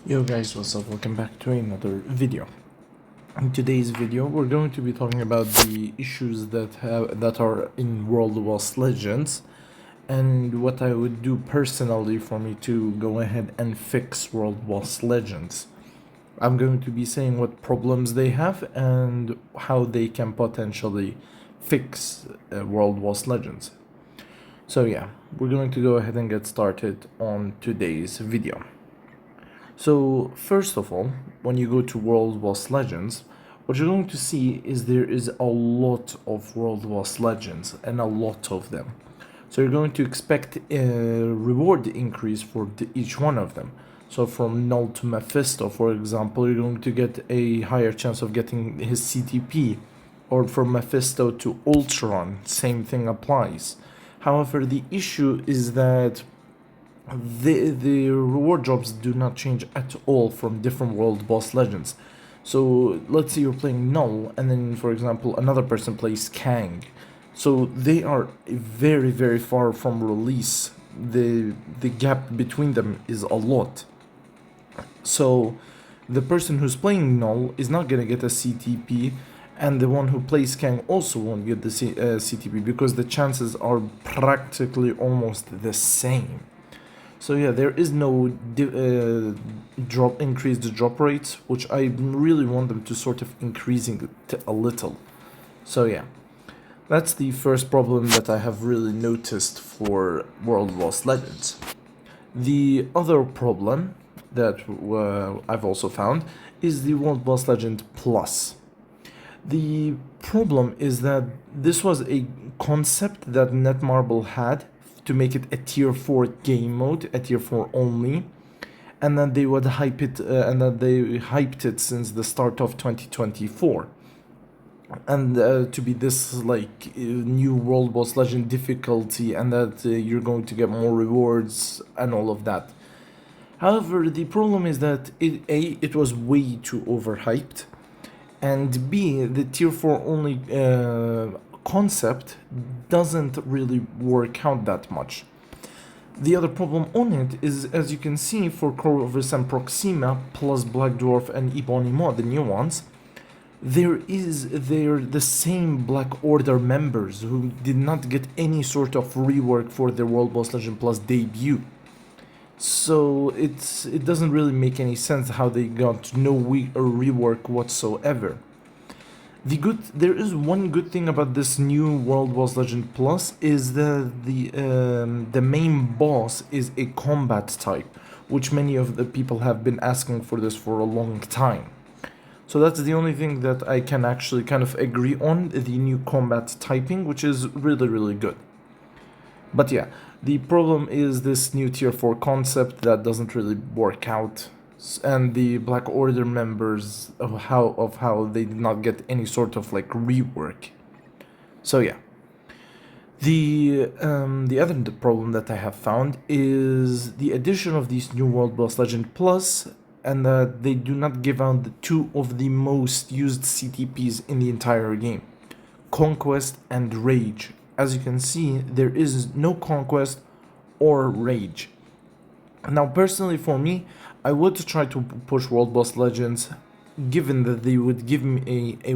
Yo guys, what's up? Welcome back to another video. In today's video, we're going to be talking about the issues that are in World War Legends and what I would do personally for me to go ahead and fix World War Legends. I'm going to be saying what problems they have and how they can potentially fix World War Legends. So yeah, we're going to go ahead and get started on today's video. So first of all, when you go to World War Legends, what you're going to see is there is a lot of World War Legends and a lot of them. So you're going to expect a reward increase for each one of them. So from Null to Mephisto, for example, you're going to get a higher chance of getting his CTP. Or from Mephisto to Ultron, same thing applies. However, the issue is that the reward jobs do not change at all from different world boss legends. So let's say you're playing Null and then, for example, another person plays Kang, so they are very far from release. The gap between them is a lot, so the person who's playing Null is not gonna get a CTP, and the one who plays Kang also won't get the CTP because the chances are practically almost the same. So yeah, there is no increase the drop rates, which I really want them to sort of increasing it a little. So yeah, that's the first problem that I have really noticed for World War Legends. The other problem that I've also found is the World War Legend Plus. The problem is that this was a concept that Netmarble had to make it a tier 4 game mode, a tier 4 only, and then they would hype it, and then they hyped it since the start of 2024, and to be this like new World Boss Legend difficulty, and that you're going to get more rewards and all of that. However, the problem is that it was way too overhyped, and B, the tier 4 only concept doesn't really work out that much. The other problem on it is, as you can see, for Corvus and Proxima plus Black Dwarf and Ebonimo, the new ones, they're the same Black Order members who did not get any sort of rework for their World Boss Legend Plus debut. So it doesn't really make any sense how they got no rework whatsoever. There is one good thing about this new World War Legend Plus is that the main boss is a combat type, which many of the people have been asking for this for a long time. So that's the only thing that I can actually kind of agree on, the new combat typing, which is really good. But yeah, the problem is this new tier 4 concept that doesn't really work out, and the Black Order members of how they did not get any sort of like rework. So yeah, the other problem that I have found is the addition of these new World Boss Legend Plus, and that they do not give out the two of the most used CTPs in the entire game, Conquest and Rage. As you can see, there is no Conquest or Rage. Now, personally for me, I would try to push World Boss Legends, given that they would give me a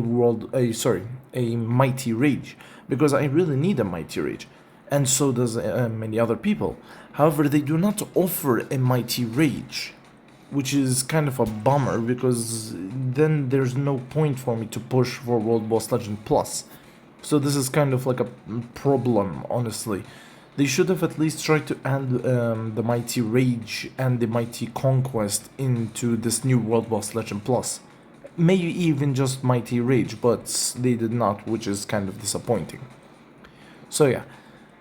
Mighty Rage, because I really need a Mighty Rage, and so does many other people. However, they do not offer a Mighty Rage, which is kind of a bummer, because then there's no point for me to push for World Boss Legend Plus. So this is kind of like a problem, honestly. They should have at least tried to add the Mighty Rage and the Mighty Conquest into this new World Boss Legend Plus. Maybe even just Mighty Rage, but they did not, which is kind of disappointing. So yeah,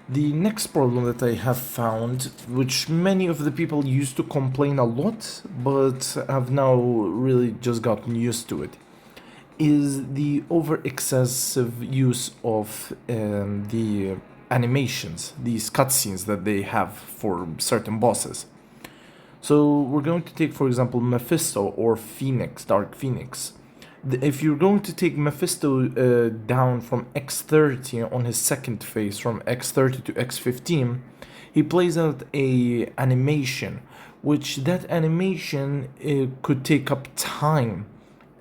the next problem that I have found, which many of the people used to complain a lot, but have now really just gotten used to it, is the over-excessive use of the animations, these cutscenes that they have for certain bosses. So we're going to take, for example, Mephisto or Phoenix, Dark Phoenix. If you're going to take Mephisto down from X30 on his second phase, from X30 to X15, he plays out a animation which that animation could take up time.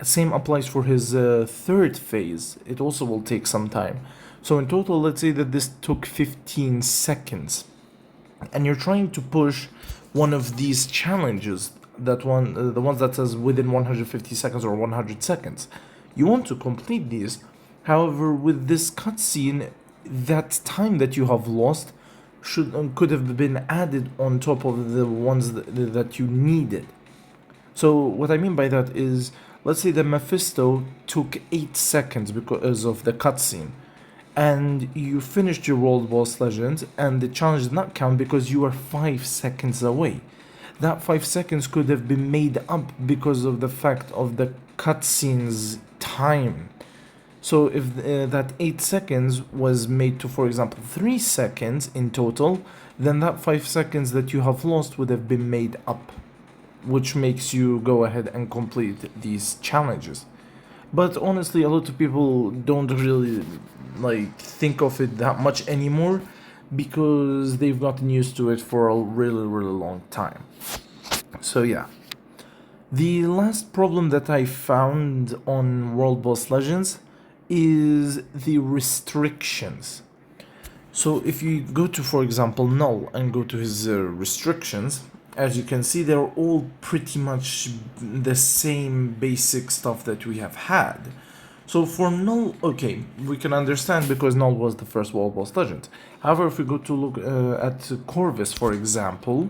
Same applies for his third phase. It also will take some time. So in total, let's say that this took 15 seconds. And you're trying to push one of these challenges, the ones that says within 150 seconds or 100 seconds. You want to complete these. However, with this cutscene, that time that you have lost could have been added on top of the ones that you needed. So what I mean by that is, let's say the Mephisto took 8 seconds because of the cutscene, and you finished your World Boss Legends, and the challenge did not count because you were 5 seconds away. That 5 seconds could have been made up because of the fact of the cutscene's time. So if that 8 seconds was made to, for example, 3 seconds in total, then that 5 seconds that you have lost would have been made up, which makes you go ahead and complete these challenges. But honestly, a lot of people don't really think of it that much anymore because they've gotten used to it for a really long time. So yeah. The last problem that I found on World Boss Legends is the restrictions. So if you go to, for example, Null and go to his restrictions, as you can see, they're all pretty much the same basic stuff that we have had. So for Null, okay, we can understand because Null was the first World Boss Legend. However, if we go to look at Corvus, for example,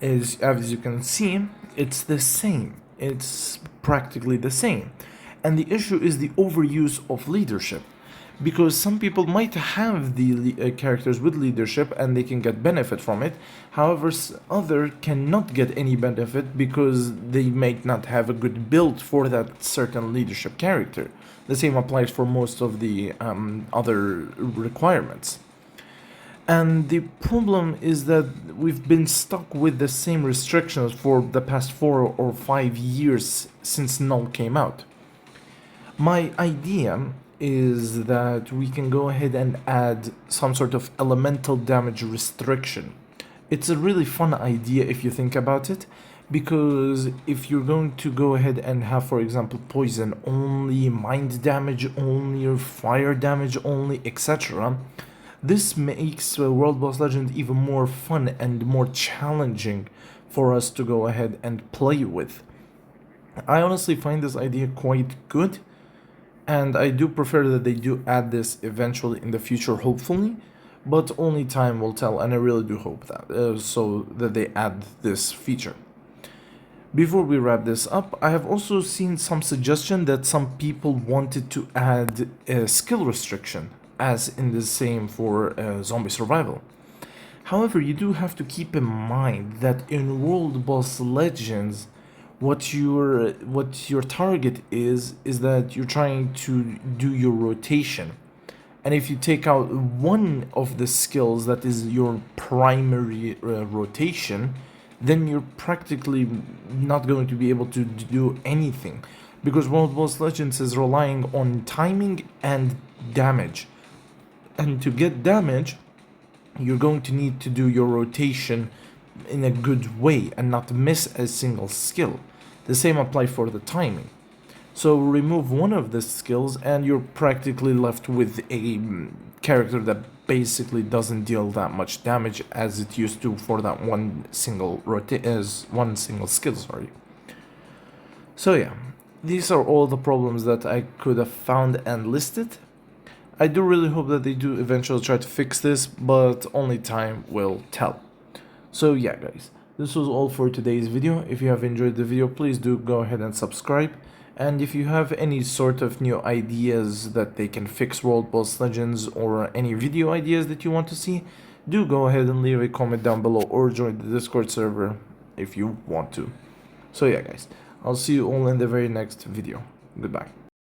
as you can see, it's the same. It's practically the same. And the issue is the overuse of leadership. Because some people might have the characters with leadership and they can get benefit from it. However, others cannot get any benefit because they might not have a good build for that certain leadership character. The same applies for most of the other requirements. And the problem is that we've been stuck with the same restrictions for the past 4 or 5 years since Null came out. My idea is that we can go ahead and add some sort of elemental damage restriction. It's a really fun idea if you think about it, because if you're going to go ahead and have, for example, poison only, mind damage only, or fire damage only, etc., this makes World Boss Legend even more fun and more challenging for us to go ahead and play with. I honestly find this idea quite good, and I do prefer that they do add this eventually in the future, hopefully, but only time will tell, and I really do hope that, so that they add this feature. Before we wrap this up, I have also seen some suggestion that some people wanted to add a skill restriction, as in the same for zombie survival. However, you do have to keep in mind that in World Boss Legends, what your target is that you're trying to do your rotation. And if you take out one of the skills that is your primary rotation, then you're practically not going to be able to do anything, because World Boss Legends is relying on timing and damage. And to get damage, you're going to need to do your rotation in a good way and not miss a single skill. The same applies for the timing. So remove one of the skills and you're practically left with a character that basically doesn't deal that much damage as it used to for that one single skill, sorry. So yeah, these are all the problems that I could have found and listed. I do really hope that they do eventually try to fix this, but only time will tell. So yeah, guys, this was all for today's video. If you have enjoyed the video, please do go ahead and subscribe. And if you have any sort of new ideas that they can fix World Boss Legends, or any video ideas that you want to see, do go ahead and leave a comment down below or join the Discord server if you want to. So yeah, guys, I'll see you all in the very next video. Goodbye.